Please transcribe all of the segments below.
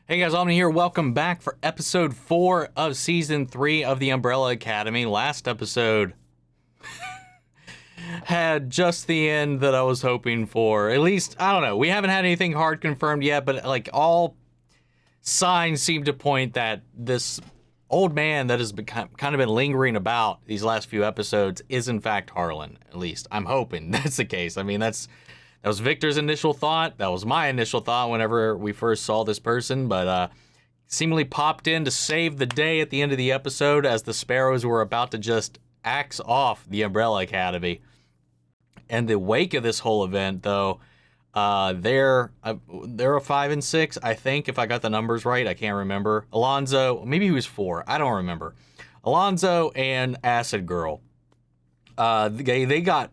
Hey guys, Omni here. Welcome back for episode 4 of season 3 of the Umbrella Academy. Last episode had just the end that I was hoping for. At least, I don't know. We haven't had anything hard confirmed yet, but like all signs seem to point that this old man that has kind of been lingering about these last few episodes is in fact Harlan. At least I'm hoping that's the case. I mean, that was Viktor's initial thought. That was my initial thought whenever we first saw this person, but seemingly popped in to save the day at the end of the episode as the Sparrows were about to just axe off the Umbrella Academy. In the wake of this whole event, though, they're a 5 and 6, I think, if I got the numbers right. I can't remember. Alonzo, maybe he was 4. I don't remember. Alonzo and Acid Girl, they got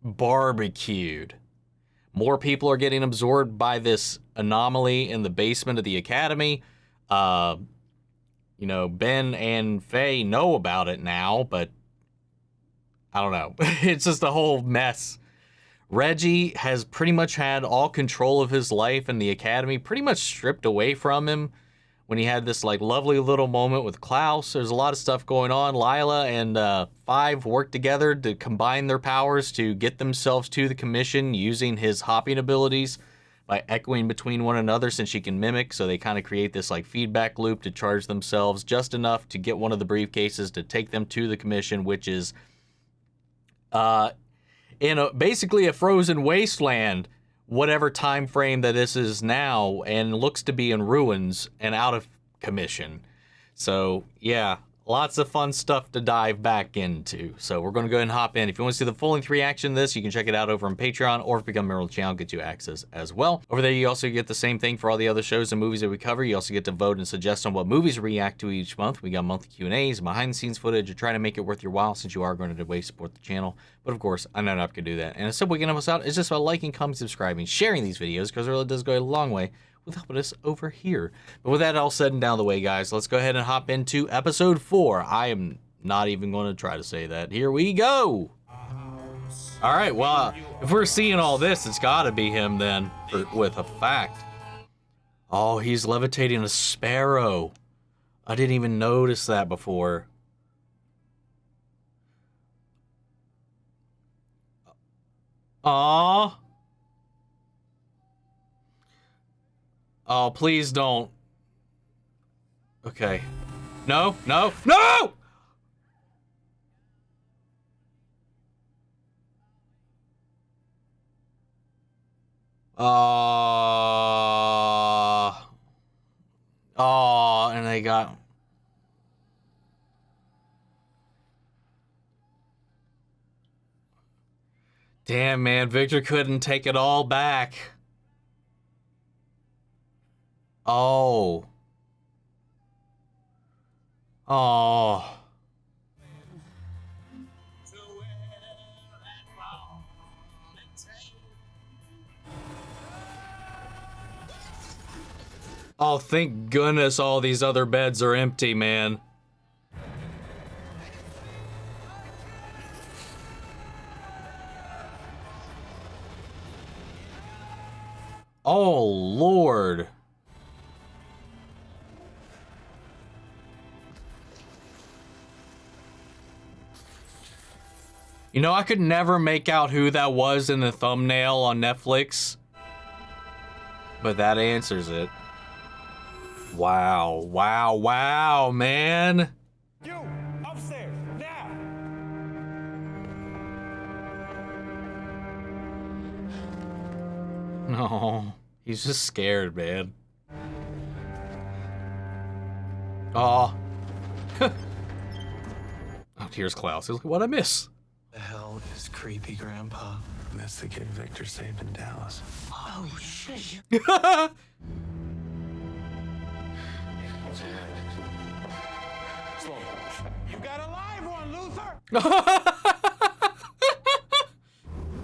barbecued. More people are getting absorbed by this anomaly in the basement of the academy. Ben and Faye know about it now, but I don't know. It's just a whole mess. Reggie has pretty much had all control of his life and the academy pretty much stripped away from him when he had this like lovely little moment with Klaus. There's a lot of stuff going on. Lila and Five work together to combine their powers to get themselves to the commission using his hopping abilities by echoing between one another since she can mimic. So they kind of create this like feedback loop to charge themselves just enough to get one of the briefcases to take them to the commission, which is basically a frozen wasteland, whatever time frame that this is now, and looks to be in ruins and out of commission. So yeah, lots of fun stuff to dive back into. So we're going to go ahead and hop in. If you want to see the full-length reaction to this, you can check it out over on Patreon, or if you become a member of the channel, get you access as well. Over there, you also get the same thing for all the other shows and movies that we cover. You also get to vote and suggest on what movies we react to each month. We got monthly Q&As, behind-the-scenes footage, to try to make it worth your while since you are going to way support the channel. But of course, I know not going to do that. And a simple way you can help us out is just by liking, commenting, subscribing, sharing these videos, because it really does go a long way with helping us over here. But with that all said and down the way, guys, let's go ahead and hop into episode 4. I am not even going to try to say that. Here we go. All right, well, if we're seeing all this, it's got to be him then, with a fact. Oh, he's levitating a sparrow. I didn't even notice that before. Aww. Oh, please don't. Okay. No, no, no! Oh, and they got... Damn, man, Viktor couldn't take it all back. Oh. Oh. Oh, thank goodness all these other beds are empty, man. Oh, Lord. You know, I could never make out who that was in the thumbnail on Netflix, but that answers it. Wow, wow, wow, man. You, upstairs, now! No, he's just scared, man. Oh. Oh, here's Klaus. He's like, what'd I miss? The hell is creepy, Grandpa? That's the kid Viktor saved in Dallas. Oh, shit. Sloane, you got a live one, Luther!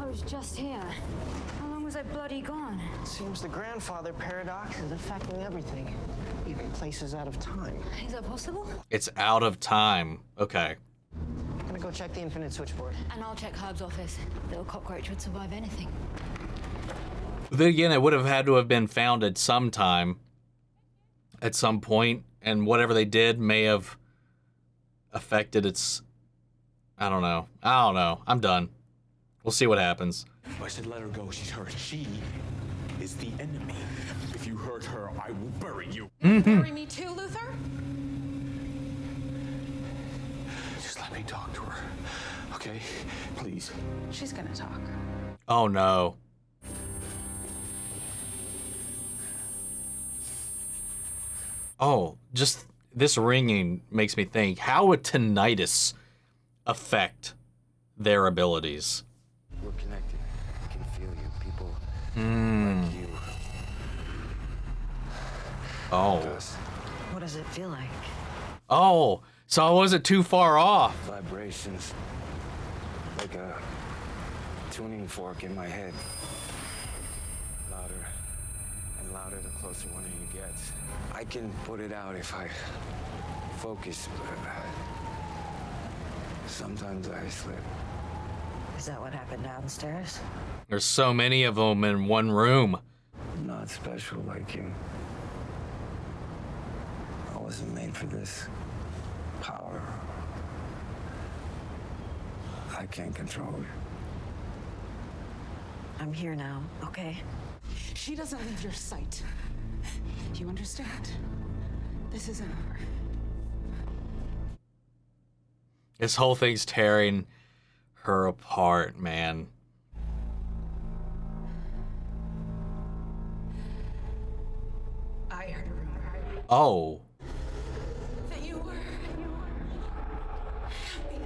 I was just here. How long was I bloody gone? Seems the grandfather paradox is affecting everything, even places out of time. Is that possible? It's out of time. Okay. I'm gonna go check the infinite switchboard. And I'll check Herb's office. Little cockroach would survive anything. Then again, it would have had to have been found at some time. at some point, and whatever they did may have affected its... I don't know. I'm done. We'll see what happens. I said let her go. She's hurt. She is the enemy. If you hurt her, I will bury you. Bury me too, Luther? Just let me talk to her. Okay? Please. She's gonna talk. Oh, no. Oh, just this ringing makes me think, how would tinnitus affect their abilities? We're connected. I can feel you. People like you. Oh. Us. What does it feel like? Oh, so I wasn't too far off. Vibrations. Like a tuning fork in my head. Louder and louder the closer one of you gets. I can put it out if I focus, but sometimes I slip. Is that what happened downstairs? There's so many of them in one room. I'm not special like you. I wasn't made for this power. I can't control it. I'm here now, okay? She doesn't leave your sight. Do you understand? This isn't over. This whole thing's tearing her apart, man. I heard a rumor Oh. that you were happy.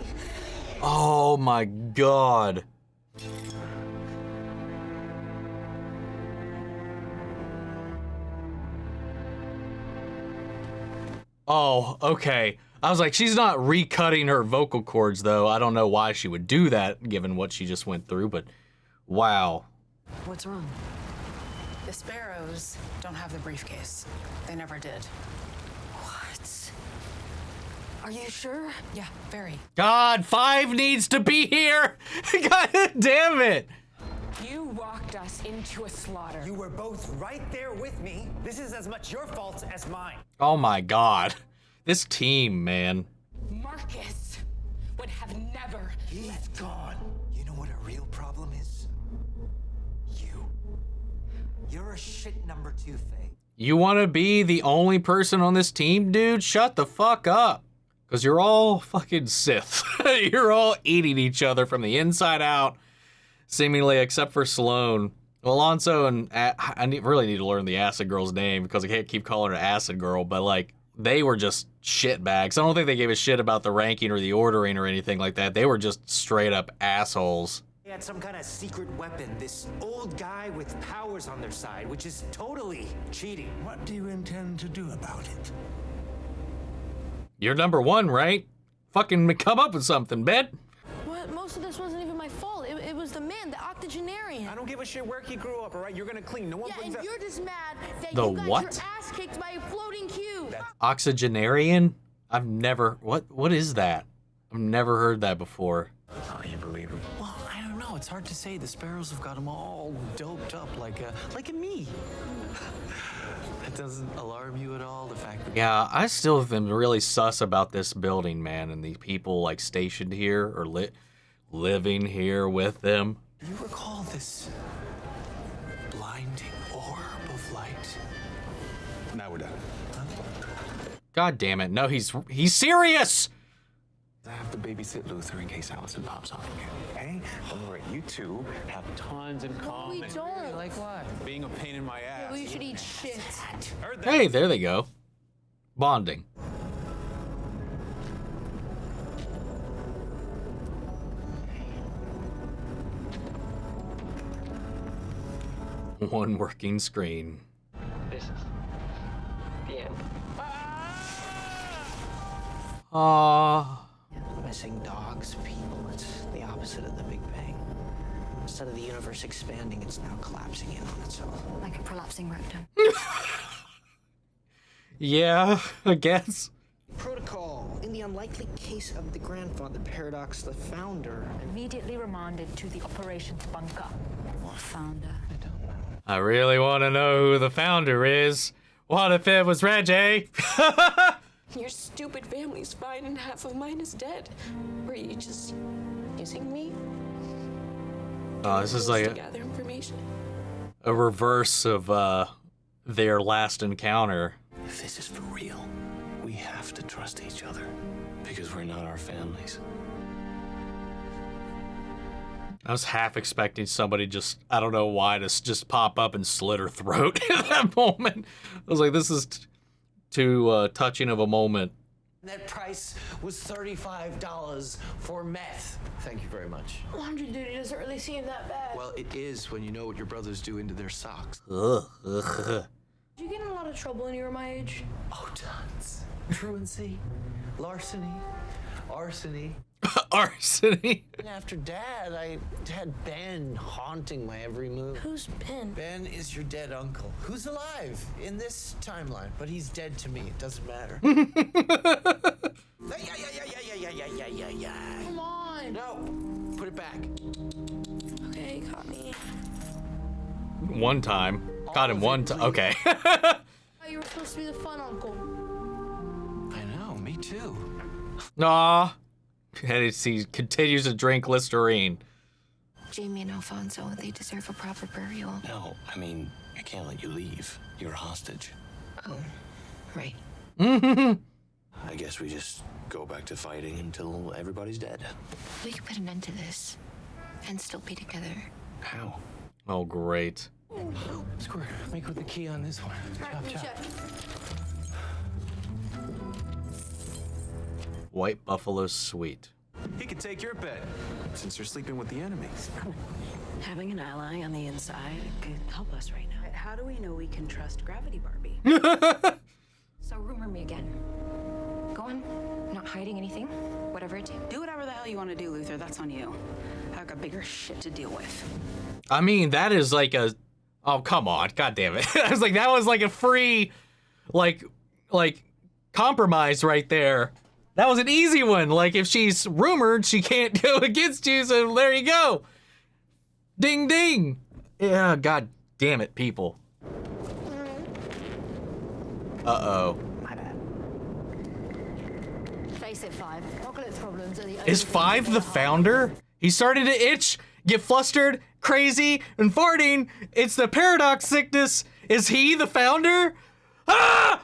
Oh my God. Oh, okay. I was like, she's not recutting her vocal cords, though. I don't know why she would do that, given what she just went through, but wow. What's wrong? The Sparrows don't have the briefcase. They never did. What? Are you sure? Yeah, very. God, 5 needs to be here! God damn it! You walked us into a slaughter. You were both right there with me. This is as much your fault as mine. Oh my God. This team, man. Marcus would have never He's gone. You know what a real problem is? You. You're a shit number 2, Faye. You want to be the only person on this team, dude? Shut the fuck up. Because you're all fucking Sith. You're all eating each other from the inside out, seemingly, except for Sloane. Alonso and really need to learn the Acid Girl's name because I can't keep calling her Acid Girl, but like, they were just shitbags. I don't think they gave a shit about the ranking or the ordering or anything like that. They were just straight up assholes. They had some kind of secret weapon, this old guy with powers on their side, which is totally cheating. What do you intend to do about it? You're number 1, right? Fucking come up with something, bet. What? Most of this wasn't even my fault. It was the man, the octogenarian. I don't give a shit where he grew up, all right? You're gonna clean. No one Yeah, brings and up... you're just mad that The you got what? your ass kicked by a floating cube. Oxygenarian? I've never... What is that? I've never heard that before. Oh, you believe him? Well, I don't know. It's hard to say. The Sparrows have got them all doped up like a me. That doesn't alarm you at all, the fact that... Yeah, I still am really sus about this building, man, and the people like stationed here or living here with them. Do you recall this blinding orb of light? Now we're done. God damn it. No, he's serious! I have to babysit Luther in case Allison pops off again. Hey, don't worry. You two have tons in common. we don't. Like what? Being a pain in my ass. We should eat shit. Heard that? Hey, there they go. Bonding. One working screen. This is the end. Aww. Missing dogs, people, it's the opposite of the Big Bang. Instead of the universe expanding, it's now collapsing in on itself. Like a prolapsing rectum. Yeah, I guess. Protocol. In the unlikely case of the grandfather paradox, the founder... Immediately remanded to the operations bunker. What founder? I don't know. I really want to know who the founder is. What if it was Reggie? Your stupid family's fine and half of mine is dead. Were you just using me? Oh, this is like To gather information. a reverse of their last encounter. If this is for real, we have to trust each other. Because we're not our families. I was half expecting somebody just, I don't know why, to just pop up and slit her throat at that moment. I was like, this is too touching of a moment. That price was $35 for meth. Thank you very much. Laundry duty doesn't really seem that bad. Well, it is when you know what your brothers do into their socks. Ugh. Did you get in a lot of trouble when you were my age? Oh, tons. Truancy, larceny, arsony. Arsony. After Dad, I had Ben haunting my every move. Who's Ben? Ben is your dead uncle, who's alive in this timeline, but he's dead to me. It doesn't matter. Yeah. Come on. No, put it back. Okay, caught me. One time. Caught him one time. Okay. Oh, you were supposed to be the fun uncle. I know, me too. Aw. And he continues to drink Listerine. Jamie and Alfonso, they deserve a proper burial. No, I mean, I can't let you leave. You're a hostage. Oh, right. I guess we just go back to fighting until everybody's dead. We could put an end to this and still be together. How? Oh, great. Square, make with the key on this one. Alright, let me check. White Buffalo Sweet. He could take your bed, since you're sleeping with the enemy. Having an ally on the inside could help us right now. How do we know we can trust Gravity Barbie? So rumor me again. Go on, not hiding anything, whatever it takes. Do whatever the hell you want to do, Luther. That's on you. I've got bigger shit to deal with. I mean, that is like a... Oh, come on. God damn it. I was like, that was like a free, like compromise right there. That was an easy one. Like, if she's rumored, she can't go against you, so there you go. Ding, ding. Yeah, god damn it, people. Uh-oh. My bad. Face it, Five. Apocalypse problems are the Is Five the founder? He started to itch, get flustered, crazy, and farting. It's the paradox sickness. Is he the founder? Ah!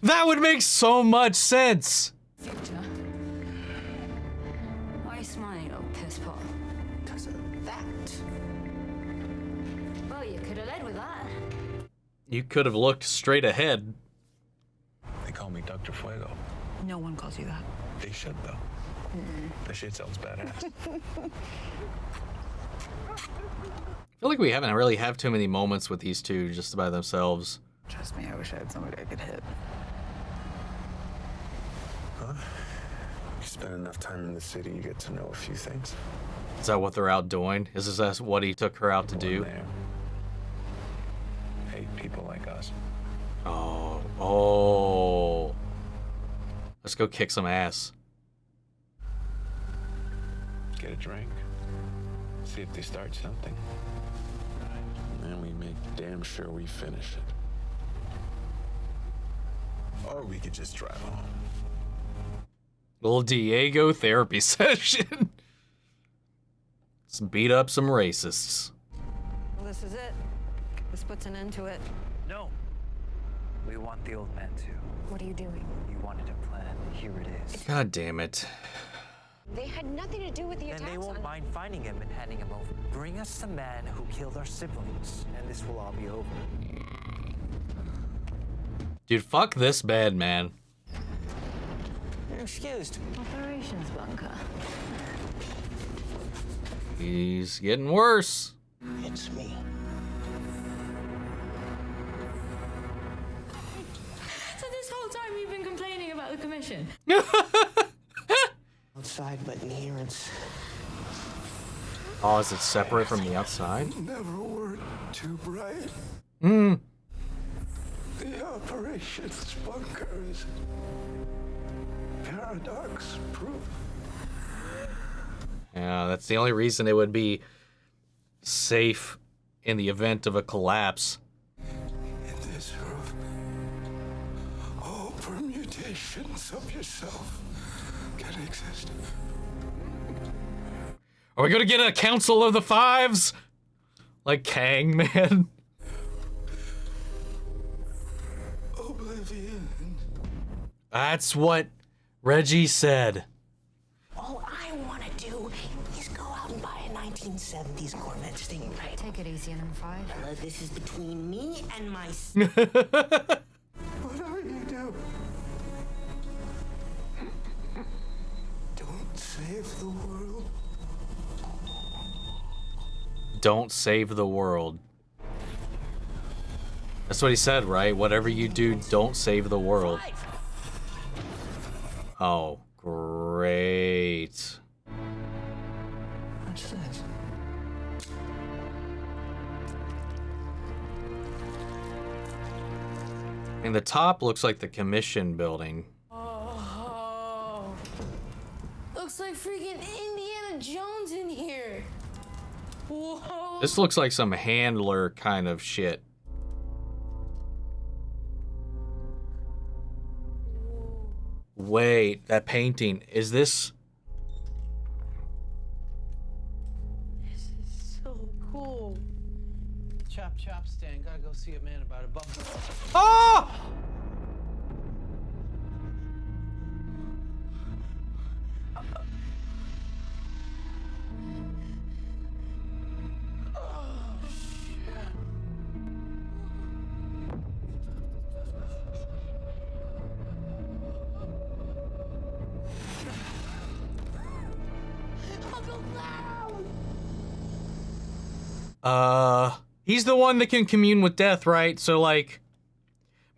That would make so much sense. Victor. Why are you smiling, you little piss pot? Because of that. Well, you could have led with that. You could have looked straight ahead. They call me Dr. Fuego. No one calls you that. They should, though. The shit sounds badass. I feel like we haven't really had too many moments with these two just by themselves. Trust me, I wish I had somebody I could hit. Huh? You spend enough time in the city, you get to know a few things. Is that what they're out doing? Is this what he took her out to do? There. Hate people like us. Oh. Let's go kick some ass. Get a drink. See if they start something. And then we make damn sure we finish it. Or we could just drive home. Little Diego therapy session. Let's beat up some racists. Well, this is it. This puts an end to it. No. We want the old man too. What are you doing? You wanted a plan. Here it is. God damn it. They had nothing to do with the And attacks they won't on... mind finding him and handing him over. Bring us the man who killed our siblings, and this will all be over. Dude, fuck this bed, man. You're excused. Operations bunker. He's getting worse. It's me. So this whole time you've been complaining about the commission? Outside, but in here it's... Oh, is it separate from the outside? Never were too bright. The operations bunkers. Paradox proof. Yeah, that's the only reason it would be safe in the event of a collapse. In this roof, permutations of yourself can exist. Are we gonna get a Council of the Fives? Like Kang, man. Oblivion. That's what Reggie said. All I want to do is go out and buy a 1970s Corvette Stingray. Take it easy, NM5. This is between me and my... What are you doing? Don't save the world. Don't save the world. That's what he said, right? Whatever you do, don't save the world. Oh, great. What's this? And the top looks like the commission building. Oh. Looks like freaking Indiana Jones in here. Whoa. This looks like some handler kind of shit. Wait, that painting, is this? This is so cool. Chop, chop, Stan. Gotta go see a man about a bump. Ah! He's the one that can commune with death, right? So like,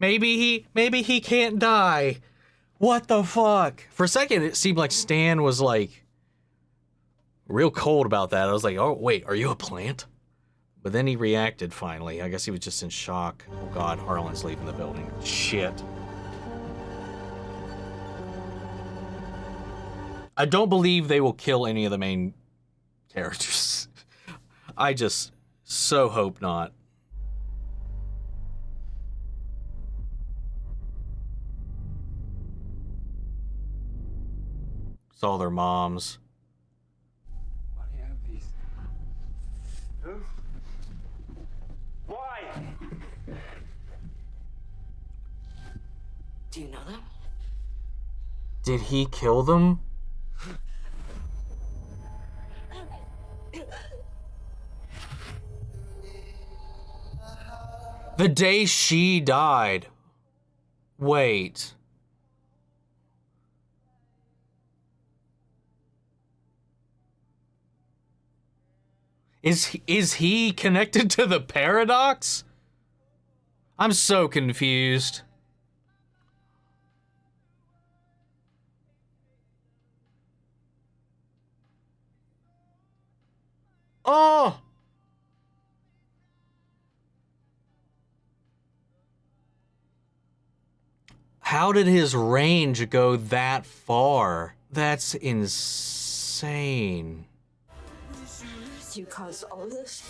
maybe he can't die. What the fuck? For a second, it seemed like Stan was like real cold about that. I was like, oh wait, are you a plant? But then he reacted finally. I guess he was just in shock. Oh God, Harlan's leaving the building. Shit. I don't believe they will kill any of the main characters. I just so hope not. Saw their moms. Why do you have these? Who? Why? Do you know them? Did he kill them? The day she died. Wait. Is he connected to the paradox? I'm so confused. Oh! How did his range go that far? That's insane. You caused all of this?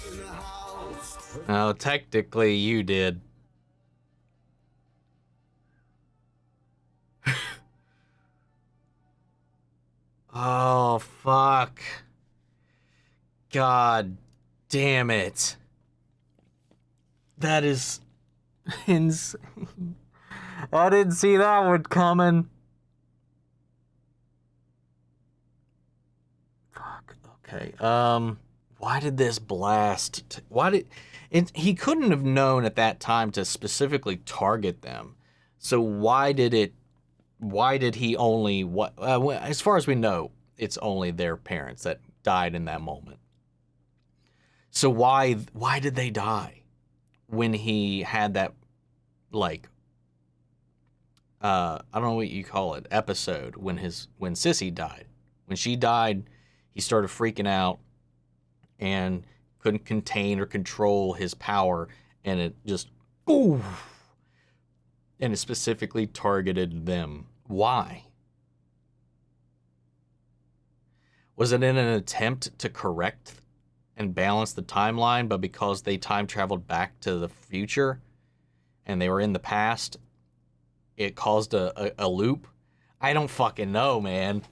Oh, technically you did. Oh, fuck. God damn it. That is insane. I didn't see that one coming. Fuck. Okay. Why did this blast? He couldn't have known at that time to specifically target them. So why did he only, as far as we know, it's only their parents that died in that moment. So why did they die when he had that, like, I don't know what you call it, episode when Sissy died. When she died, he started freaking out and couldn't contain or control his power, and it just, ooh, and it specifically targeted them. Why? Was it in an attempt to correct and balance the timeline, but because they time traveled back to the future and they were in the past, it caused a loop. I don't fucking know, man.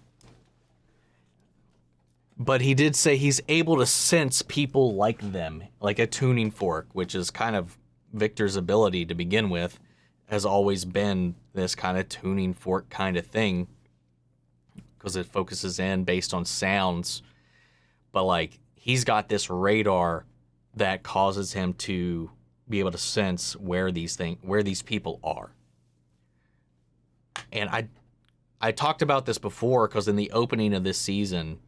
But he did say he's able to sense people like them, like a tuning fork, which is kind of Viktor's ability to begin with, has always been this kind of tuning fork kind of thing, because it focuses in based on sounds. But like, he's got this radar that causes him to be able to sense where these people are. And I talked about this before, because in the opening of this season,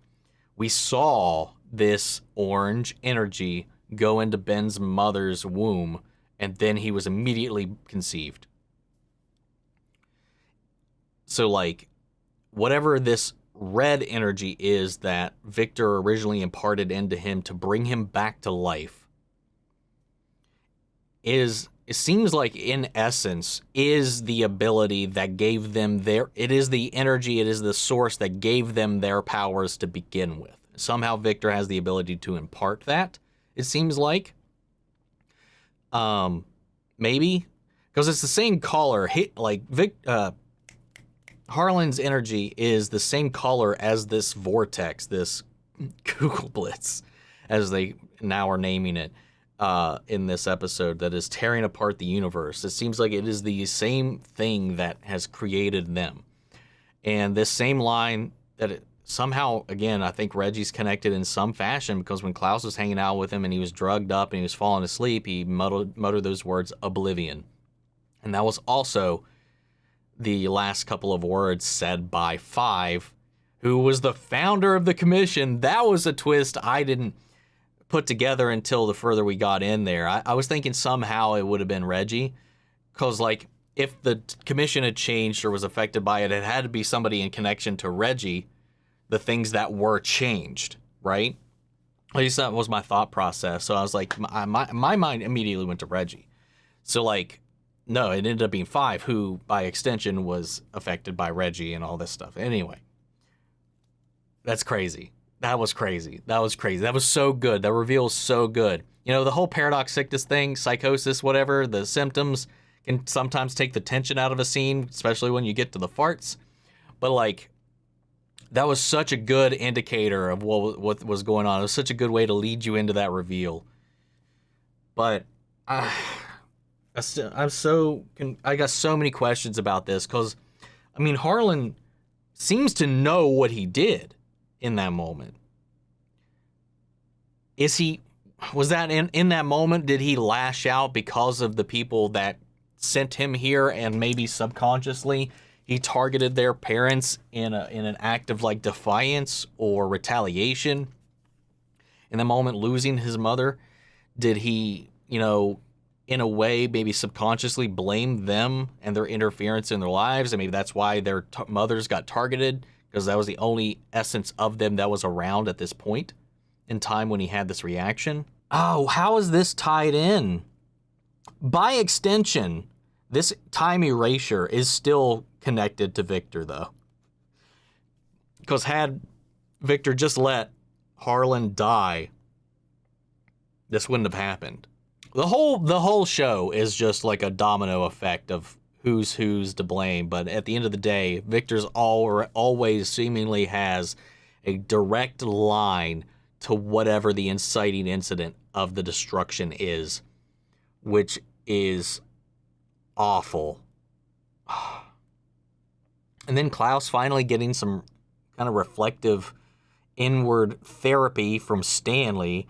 we saw this orange energy go into Ben's mother's womb, and then he was immediately conceived. So, like, whatever this red energy is that Viktor originally imparted into him to bring him back to life, it seems like, in essence, is the ability that gave them it is the energy, it is the source that gave them their powers to begin with. Somehow Viktor has the ability to impart that, it seems like. Maybe, because it's the same color, Harlan's energy is the same color as this vortex, this Kugelblitz, as they now are naming it. In this episode, that is tearing apart the universe. It seems like it is the same thing that has created them. And this same line that somehow, again, I think Reggie's connected in some fashion, because when Klaus was hanging out with him and he was drugged up and he was falling asleep, he muttered those words, oblivion. And that was also the last couple of words said by Five, who was the founder of the commission. That was a twist I didn't put together until the further we got in there. I was thinking somehow it would have been Reggie, because like, if the commission had changed or was affected by it, it had to be somebody in connection to Reggie, the things that were changed, right? At least that was my thought process. So I was like, my mind immediately went to Reggie. So like, no, it ended up being Five, who by extension was affected by Reggie and all this stuff. Anyway, that's crazy. That was crazy. That was crazy. That was so good. That reveal is so good. You know, the whole paradox sickness thing, psychosis, whatever, the symptoms can sometimes take the tension out of a scene, especially when you get to the farts. But like, that was such a good indicator of what was going on. It was such a good way to lead you into that reveal. But I got so many questions about this, because, I mean, Harlan seems to know what he did in that moment. Was that in that moment, did he lash out because of the people that sent him here, and maybe subconsciously he targeted their parents in an act of like defiance or retaliation? In the moment, losing his mother, did he, you know, in a way, maybe subconsciously blame them and their interference in their lives, and maybe that's why their mothers got targeted, because that was the only essence of them that was around at this point in time when he had this reaction? Oh, how is this tied in? By extension, this time erasure is still connected to Viktor, though. Because had Viktor just let Harlan die, this wouldn't have happened. The whole show is just like a domino effect of who's to blame, but at the end of the day, Viktor's always seemingly has a direct line to whatever the inciting incident of the destruction is, which is awful. And then Klaus finally getting some kind of reflective inward therapy from Stanley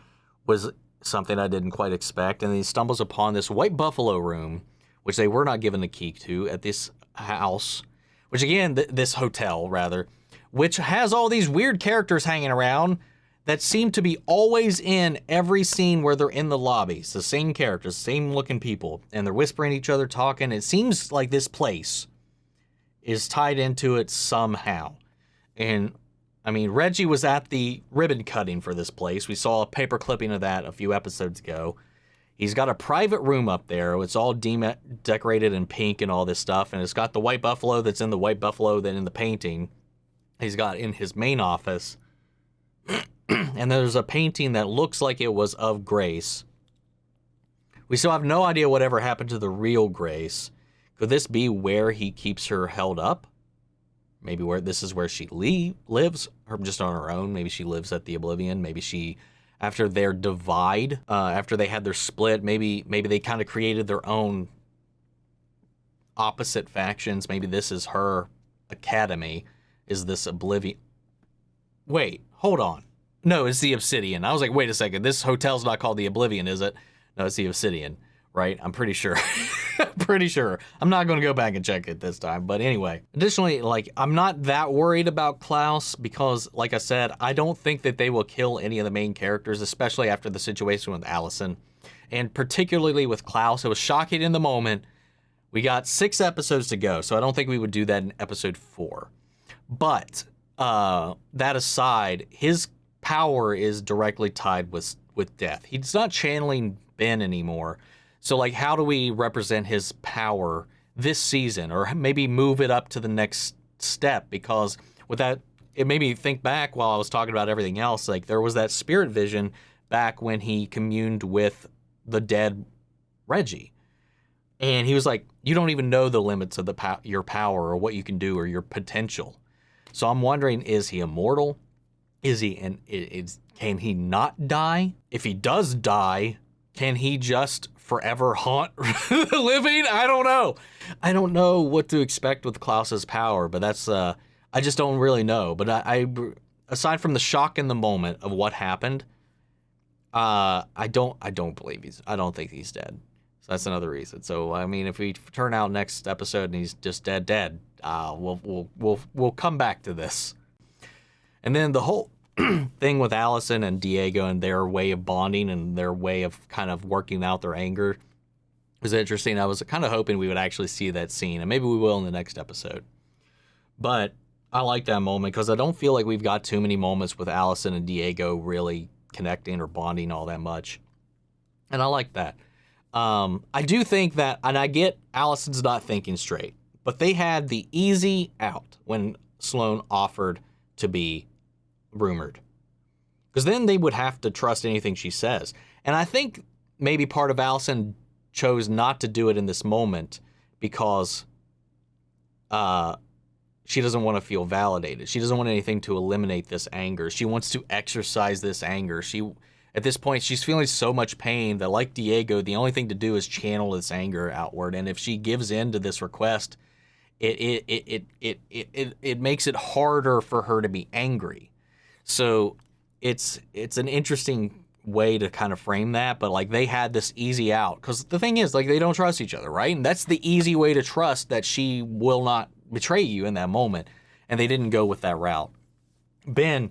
was something I didn't quite expect, and he stumbles upon this white buffalo room, which they were not given the key to, at this house, which again, this hotel rather, which has all these weird characters hanging around that seem to be always in every scene where they're in the lobbies. The same characters, same looking people, and they're whispering to each other, talking. It seems like this place is tied into it somehow. And I mean, Reggie was at the ribbon cutting for this place. We saw a paper clipping of that a few episodes ago. He's got a private room up there. It's all decorated in pink and all this stuff. And it's got the white buffalo that's in the white buffalo that in the painting he's got in his main office. And there's a painting that looks like it was of Grace. We still have no idea whatever happened to the real Grace, Could this be where he keeps her held up? Maybe this is where she lives, or just on her own. Maybe she lives at the Oblivion. Maybe she, after their divide, after they had their split, maybe they kind of created their own opposite factions. Maybe this is her academy, is this Oblivion. Wait, hold on. No, it's the Obsidian. I was like, wait a second, this hotel's not called the Oblivion, is it? No, it's the Obsidian, right? I'm pretty sure. Pretty sure. I'm not going to go back and check it this time. But anyway, additionally, like, I'm not that worried about Klaus because, like I said, I don't think that they will kill any of the main characters, especially after the situation with Allison. And particularly with Klaus, it was shocking in the moment. We got 6 episodes to go, so I don't think we would do that in episode 4. But that aside, his power is directly tied with death. He's not channeling Ben anymore. So, like, how do we represent his power this season, or maybe move it up to the next step? Because with that, it made me think back while I was talking about everything else. Like, there was that spirit vision back when he communed with the dead Reggie. And he was like, you don't even know the limits of your power or what you can do or your potential. So I'm wondering, is he immortal? Is he, can he not die? If he does die, can he just forever haunt the living? I don't know. I don't know what to expect with Klaus's power, but that's, I just don't really know. But I aside from the shock in the moment of what happened, I don't think he's dead. So that's another reason. So, I mean, if we turn out next episode and he's just dead, we'll come back to this. And then the whole thing with Allison and Diego and their way of bonding and their way of kind of working out their anger was interesting. I was kind of hoping we would actually see that scene, and maybe we will in the next episode. But I like that moment because I don't feel like we've got too many moments with Allison and Diego really connecting or bonding all that much. And I like that. I do think that, and I get Allison's not thinking straight, but they had the easy out when Sloane offered to be rumored, because then they would have to trust anything she says. And I think maybe part of Allison chose not to do it in this moment because she doesn't want to feel validated. She doesn't want anything to eliminate this anger. She wants to exercise this anger. At this point, she's feeling so much pain that, like Diego, the only thing to do is channel this anger outward. And if she gives in to this request, it makes it harder for her to be angry. So it's an interesting way to kind of frame that, but like they had this easy out because the thing is, like, they don't trust each other, right? And that's the easy way to trust that she will not betray you in that moment. And they didn't go with that route. Ben,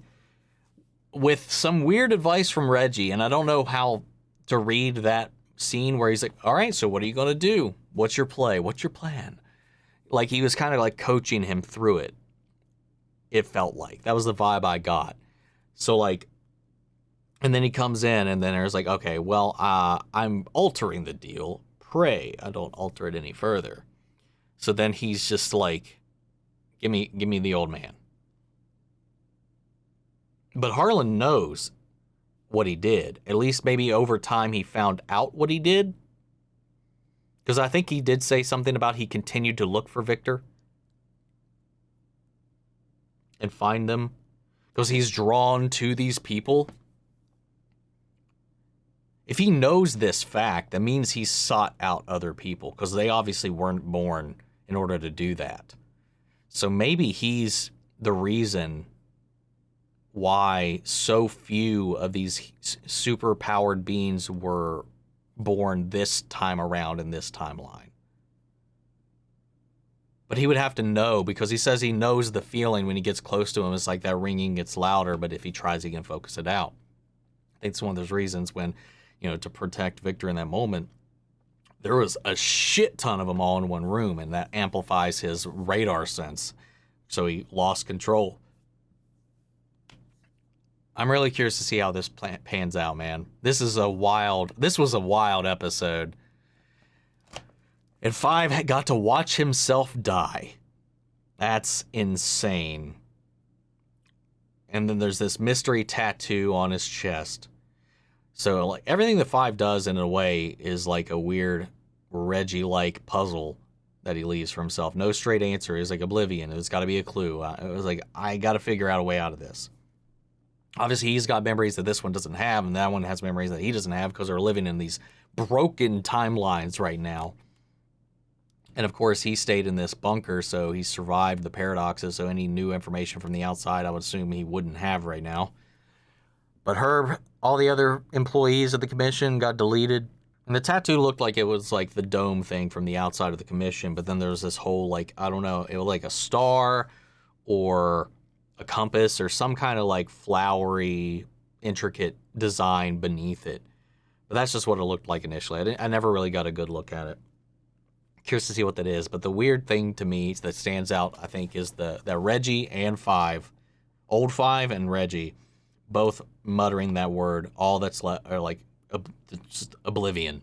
with some weird advice from Reggie, and I don't know how to read that scene where he's like, all right, so what are you going to do? What's your play? What's your plan? Like, he was kind of like coaching him through it. It felt like that was the vibe I got. So, like, and then he comes in, and then there's like, okay, well, I'm altering the deal. Pray I don't alter it any further. So then he's just like, give me the old man. But Harlan knows what he did. At least maybe over time he found out what he did. Because I think he did say something about he continued to look for Viktor and find them. Because he's drawn to these people. If he knows this fact, that means he's sought out other people. Because they obviously weren't born in order to do that. So maybe he's the reason why so few of these super-powered beings were born this time around in this timeline. But he would have to know, because he says he knows the feeling when he gets close to him. It's like that ringing gets louder, but if he tries, he can focus it out. I think it's one of those reasons when, to protect Viktor in that moment, there was a shit ton of them all in one room, and that amplifies his radar sense. So he lost control. I'm really curious to see how this pans out, man. This was a wild episode. And 5 got to watch himself die. That's insane. And then there's this mystery tattoo on his chest. So, like, everything that 5 does in a way is like a weird Reggie-like puzzle that he leaves for himself. No straight answer. It's like oblivion. It's got to be a clue. It was like, I got to figure out a way out of this. Obviously, he's got memories that this one doesn't have, and that one has memories that he doesn't have because they're living in these broken timelines right now. And of course, he stayed in this bunker, so he survived the paradoxes. So any new information from the outside, I would assume he wouldn't have right now. But Herb, all the other employees of the commission got deleted. And the tattoo looked like it was like the dome thing from the outside of the commission. But then there was this whole, like, I don't know, it was like a star or a compass or some kind of like flowery, intricate design beneath it. But that's just what it looked like initially. I never really got a good look at it. Curious to see what that is. But the weird thing to me that stands out, I think, is that Reggie and Five, old Five and Reggie, both muttering that word. All that's left are like just oblivion.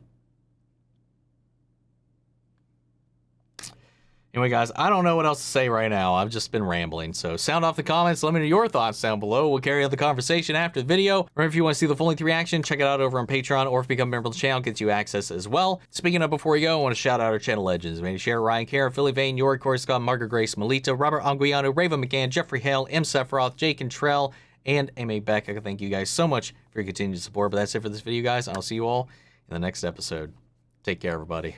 Anyway, guys, I don't know what else to say right now. I've just been rambling. So sound off the comments. Let me know your thoughts down below. We'll carry on the conversation after the video. Remember, if you want to see the full-length reaction, check it out over on Patreon, or if you become a member of the channel, gets you access as well. Speaking of before we go, I want to shout out our channel legends. Manny Share, Ryan Kara, Philly Vane, Yori Coruscant, Margaret Grace, Melita, Robert Anguiano, Raven McGann, Jeffrey Hale, M. Sephiroth, Jake Cantrell, and Amy Beck. I can thank you guys so much for your continued support. But that's it for this video, guys. I'll see you all in the next episode. Take care, everybody.